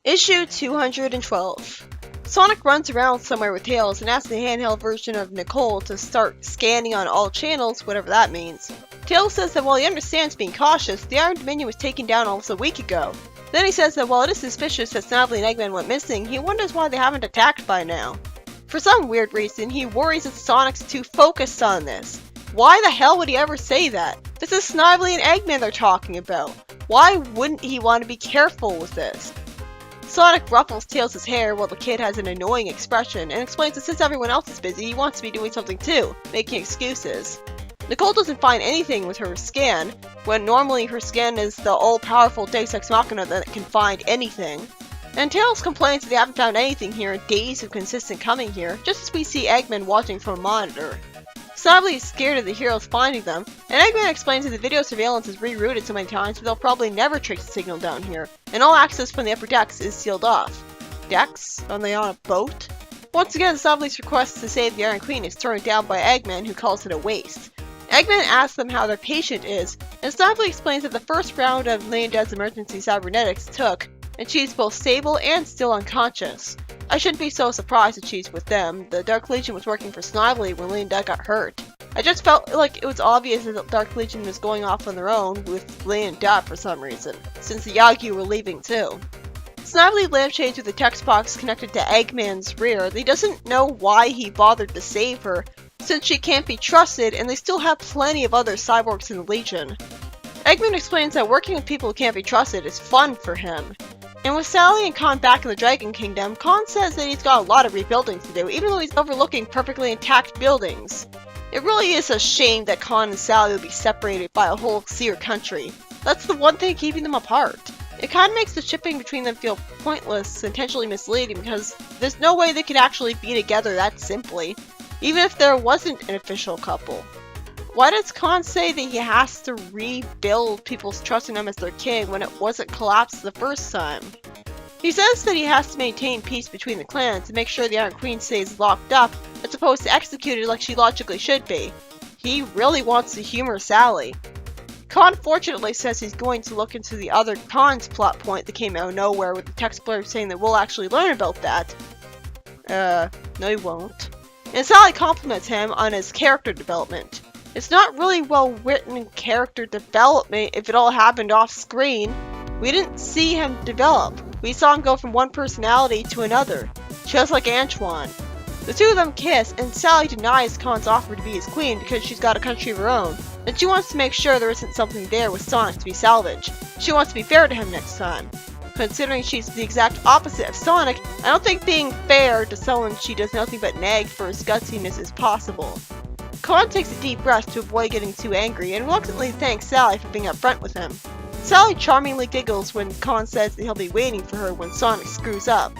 Issue 212. Sonic runs around somewhere with Tails and asks the handheld version of Nicole to start scanning on all channels, whatever that means. Tails says that while he understands being cautious, the Iron Dominion was taken down almost a week ago. Then he says that while it is suspicious that Snively and Eggman went missing, he wonders why they haven't attacked by now. For some weird reason, he worries that Sonic's too focused on this. Why the hell would he ever say that? This is Snively and Eggman they're talking about. Why wouldn't he want to be careful with this? Sonic ruffles Tails' hair while the kid has an annoying expression and explains that since everyone else is busy, he wants to be doing something too, making excuses. Nicole doesn't find anything with her scan, when normally her scan is the all-powerful Deus Ex Machina that can find anything. And Tails complains that they haven't found anything here in days of consistent coming here, just as we see Eggman watching from a monitor. Snively is scared of the heroes finding them, and Eggman explains that the video surveillance is rerouted so many times that they'll probably never trace the signal down here, and all access from the upper decks is sealed off. Decks? Are they on a boat? Once again, Snively's request to save the Iron Queen is turned down by Eggman, who calls it a waste. Eggman asks them how their patient is, and Snively explains that the first round of Lane Dead's emergency cybernetics took, and she's both stable and still unconscious. I shouldn't be so surprised that she's with them. The Dark Legion was working for Snively when Lane Dead got hurt. I just felt like it was obvious that the Dark Legion was going off on their own with Lane and Dead for some reason, since the Yagyu were leaving too. Snively lampshades with the text box connected to Eggman's rear. He doesn't know why he bothered to save her, since she can't be trusted and they still have plenty of other cyborgs in the Legion. Eggman explains that working with people who can't be trusted is fun for him. And with Sally and Khan back in the Dragon Kingdom, Khan says that he's got a lot of rebuilding to do, even though he's overlooking perfectly intact buildings. It really is a shame that Khan and Sally will be separated by a whole Seer country. That's the one thing keeping them apart. It kind of makes the shipping between them feel pointless and intentionally misleading because there's no way they could actually be together that simply, even if there wasn't an official couple. Why does Khan say that he has to rebuild people's trust in him as their king when it wasn't collapsed the first time? He says that he has to maintain peace between the clans and make sure the Iron Queen stays locked up as opposed to executed like she logically should be. He really wants to humor Sally. Khan fortunately says he's going to look into the other Khan's plot point that came out of nowhere with the text blurb saying that we'll actually learn about that. No he won't. And Sally compliments him on his character development. It's not really well written character development if it all happened off screen. We didn't see him develop. We saw him go from one personality to another, just like Antoine. The two of them kiss, and Sally denies Khan's offer to be his queen because she's got a country of her own, and she wants to make sure there isn't something there with Sonic to be salvaged. She wants to be fair to him next time. Considering she's the exact opposite of Sonic, I don't think being fair to someone she does nothing but nag for his gutsiness is possible. Khan takes a deep breath to avoid getting too angry and reluctantly thanks Sally for being upfront with him. Sally charmingly giggles when Khan says that he'll be waiting for her when Sonic screws up.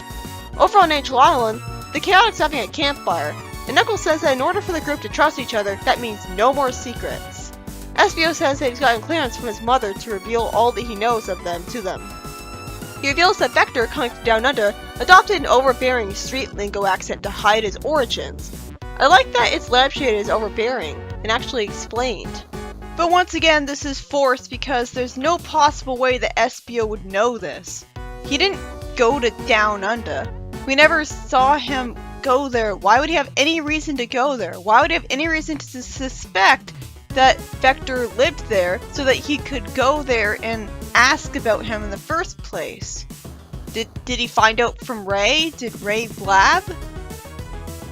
Over on Angel Island, the Chaotix having a campfire, and Knuckles says that in order for the group to trust each other, that means no more secrets. Espio says that he's gotten clearance from his mother to reveal all that he knows of them to them. He reveals that Vector, coming from Down Under, adopted an overbearing street lingo accent to hide his origins. I like that it's lampshaded as overbearing, and actually explained. But once again, this is forced because there's no possible way that Espio would know this. He didn't go to Down Under. We never saw him go there. Why would he have any reason to go there? Why would he have any reason to suspect that Vector lived there so that he could go there and ask about him in the first place? Did he find out from Ray? Did Ray blab?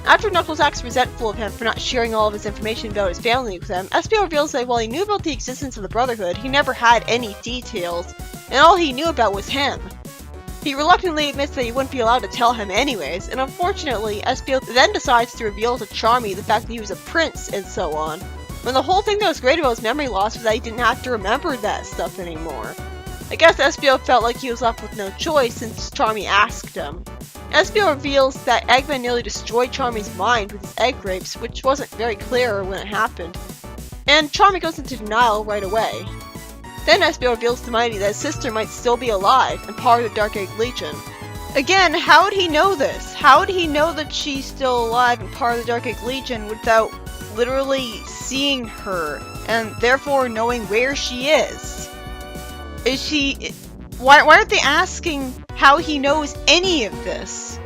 After Knuckles acts resentful of him for not sharing all of his information about his family with him, Espio reveals that while he knew about the existence of the Brotherhood, he never had any details, and all he knew about was him. He reluctantly admits that he wouldn't be allowed to tell him anyways, and unfortunately, Espio then decides to reveal to Charmy the fact that he was a prince and so on, when the whole thing that was great about his memory loss was that he didn't have to remember that stuff anymore. I guess Espio felt like he was left with no choice since Charmy asked him. Espio reveals that Eggman nearly destroyed Charmy's mind with his egg rapes, which wasn't very clear when it happened, and Charmy goes into denial right away. Then Espio reveals to Mighty that his sister might still be alive and part of the Dark Egg Legion. Again, how would he know this? How would he know that she's still alive and part of the Dark Egg Legion without literally seeing her, and therefore knowing where she is? Is she... Why aren't they asking how he knows any of this.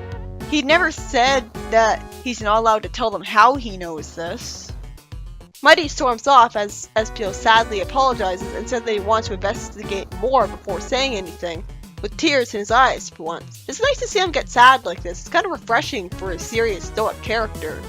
He never said that he's not allowed to tell them how he knows this. Mighty storms off as SPO sadly apologizes and says that he wants to investigate more before saying anything, with tears in his eyes for once. It's nice to see him get sad like this. It's kind of refreshing for a serious, stoic character.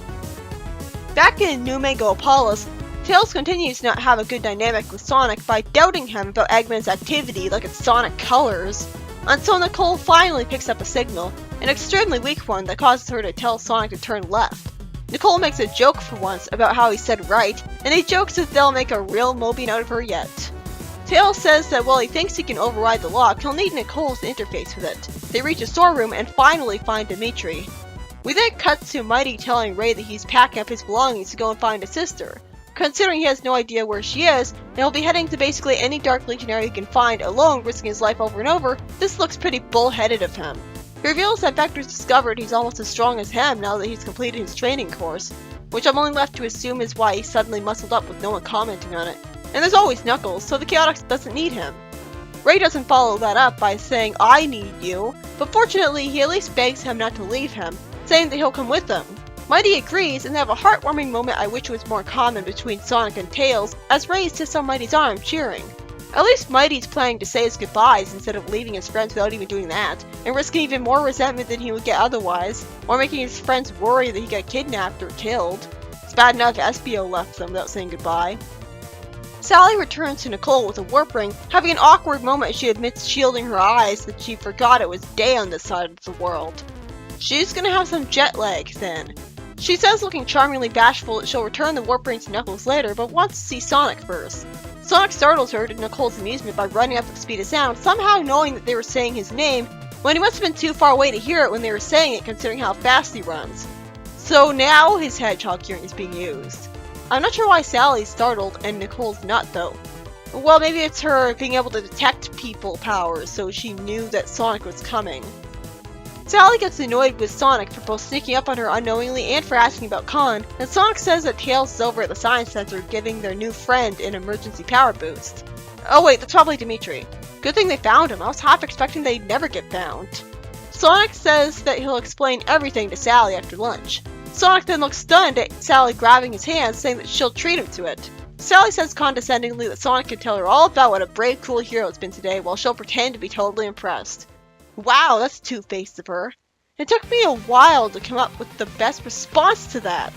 Back in New Megapolis, Tails continues to not have a good dynamic with Sonic by doubting him about Eggman's activity like it's Sonic colors, until Nicole finally picks up a signal, an extremely weak one that causes her to tell Sonic to turn left. Nicole makes a joke for once about how he said right, and he jokes that they'll make a real Mobian out of her yet. Tails says that while he thinks he can override the lock, he'll need Nicole to interface with it. They reach a storeroom and finally find Dimitri. We then cut to Mighty telling Ray that he's packing up his belongings to go and find his sister. Considering he has no idea where she is, and he'll be heading to basically any Dark Legionary he can find alone, risking his life over and over, this looks pretty bullheaded of him. He reveals that Vector's discovered he's almost as strong as him now that he's completed his training course, which I'm only left to assume is why he suddenly muscled up with no one commenting on it. And there's always Knuckles, so the Chaotix doesn't need him. Ray doesn't follow that up by saying, "I need you," but fortunately he at least begs him not to leave him, saying that he'll come with them. Mighty agrees, and they have a heartwarming moment I wish was more common between Sonic and Tails, as Ray sits on Mighty's arm cheering. At least Mighty's planning to say his goodbyes instead of leaving his friends without even doing that, and risking even more resentment than he would get otherwise, or making his friends worry that he got kidnapped or killed. It's bad enough SPO left them without saying goodbye. Sally returns to Nicole with a warp ring, having an awkward moment as she admits shielding her eyes that she forgot it was day on this side of the world. She's gonna have some jet lag then. She says, looking charmingly bashful, that she'll return the warp ring to Knuckles later, but wants to see Sonic first. Sonic startles her to Nicole's amusement by running up at the speed of sound, somehow knowing that they were saying his name, when he must have been too far away to hear it when they were saying it, considering how fast he runs. So now his hedgehog hearing is being used. I'm not sure why Sally's startled and Nicole's not, though. Well, maybe it's her being able to detect people powers, so she knew that Sonic was coming. Sally gets annoyed with Sonic for both sneaking up on her unknowingly and for asking about Khan, and Sonic says that Tails is over at the Science Center giving their new friend an emergency power boost. Oh wait, that's probably Dimitri. Good thing they found him. I was half expecting they'd never get found. Sonic says that he'll explain everything to Sally after lunch. Sonic then looks stunned at Sally grabbing his hand, saying that she'll treat him to it. Sally says condescendingly that Sonic can tell her all about what a brave, cool hero it's been today, while she'll pretend to be totally impressed. Wow, that's two-faced of her. It took me a while to come up with the best response to that.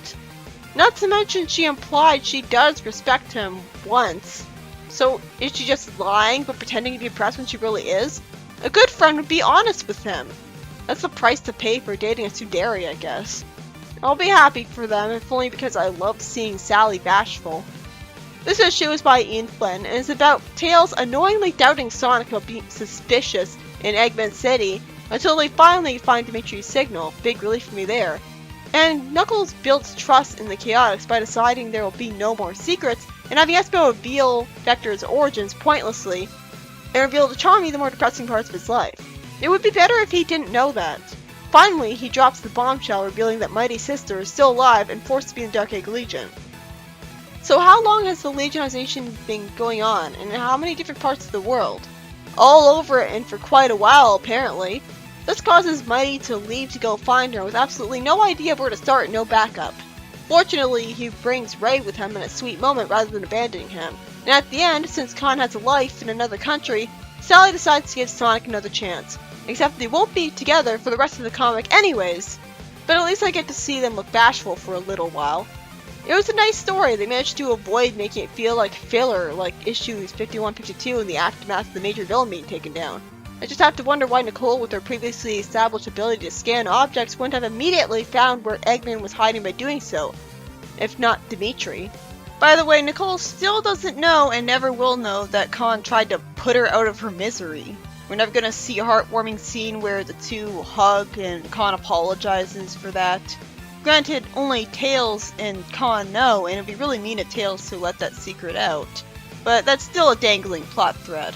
Not to mention she implied she does respect him once. So is she just lying but pretending to be impressed when she really is? A good friend would be honest with him. That's the price to pay for dating a tsundere, I guess. I'll be happy for them, if only because I love seeing Sally bashful. This issue is by Ian Flynn, and is about Tails annoyingly doubting Sonic about being suspicious in Eggman City, until they finally find Dimitri's signal. Big relief for me there. And Knuckles builds trust in the Chaotix by deciding there will be no more secrets, and having Espio reveal Vector's origins pointlessly, and reveal the charming, the more depressing parts of his life. It would be better if he didn't know that. Finally, he drops the bombshell revealing that Mighty's sister is still alive and forced to be in the Dark Egg Legion. So how long has the Legionization been going on, and in how many different parts of the world? All over it, and for quite a while, apparently. This causes Mighty to leave to go find her with absolutely no idea where to start and no backup. Fortunately, he brings Ray with him in a sweet moment rather than abandoning him. And at the end, since Khan has a life in another country, Sally decides to give Sonic another chance. Except they won't be together for the rest of the comic anyways. But at least I get to see them look bashful for a little while. It was a nice story. They managed to avoid making it feel like filler, like issues 51-52 in the aftermath of the major villain being taken down. I just have to wonder why Nicole, with her previously established ability to scan objects, wouldn't have immediately found where Eggman was hiding by doing so, if not Dimitri. By the way, Nicole still doesn't know and never will know that Khan tried to put her out of her misery. We're never gonna see a heartwarming scene where the two hug and Khan apologizes for that. Granted, only Tails and Khan know, and it'd be really mean of Tails to let that secret out. But that's still a dangling plot thread.